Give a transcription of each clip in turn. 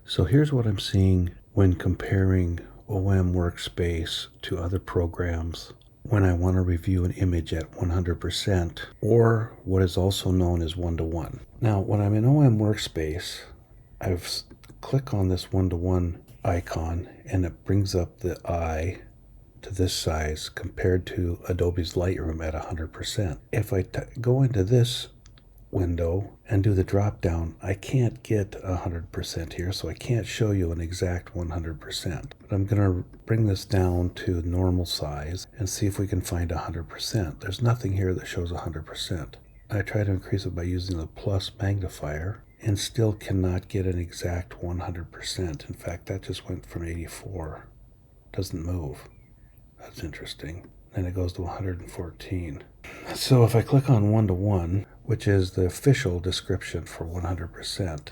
So here's what I'm seeing when comparing OM-Workspace to other programs when I want to review an image at 100%, or what is also known as one-to-one. Now, when I'm in OM-Workspace, I've click on this one-to-one icon and it brings up the eye to this size compared to Adobe's Lightroom at 100%. If I go into this window and do the drop down, I can't get 100% here, so I can't show you an exact 100%. But I'm going to bring this down to normal size and see if we can find 100%. There's nothing here that shows 100%. I try to increase it by using the plus magnifier and still cannot get an exact 100%. In fact, that just went from 84. Doesn't move. That's interesting. Then it goes to 114. So if I click on one-to-one, which is the official description for 100%,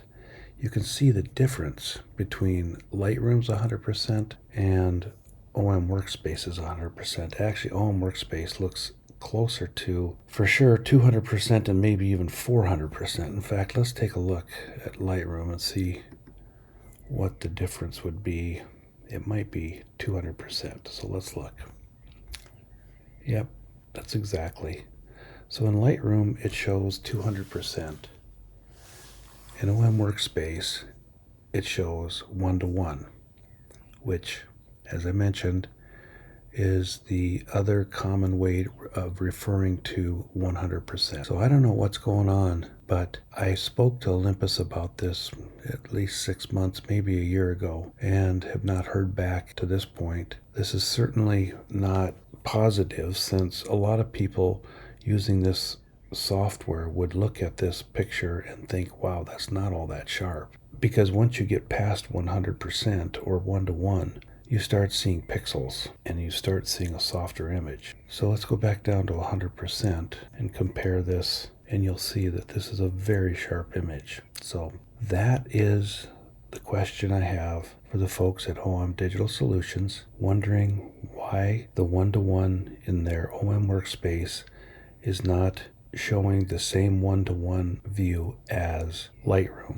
you can see the difference between Lightroom's 100% and OM-Workspace's 100%. Actually, OM-Workspace looks closer to, for sure, 200% and maybe even 400%. In fact, let's take a look at Lightroom and see what the difference would be. It might be 200%, so let's look. Yep, that's exactly. So in Lightroom, it shows 200%. In OM-Workspace, it shows one-to-one, which, as I mentioned, is the other common way of referring to 100%. So I don't know what's going on, but I spoke to Olympus about this at least 6 months, maybe a year ago, and have not heard back to this point. This is certainly not positive, since a lot of people using this software would look at this picture and think, wow, that's not all that sharp. Because once you get past 100% or one-to-one, you start seeing pixels and you start seeing a softer image. So let's go back down to 100% and compare this, and you'll see that this is a very sharp image. So that is the question I have for the folks at OM Digital Solutions, wondering why the one-to-one in their OM-Workspace is not showing the same one-to-one view as Lightroom.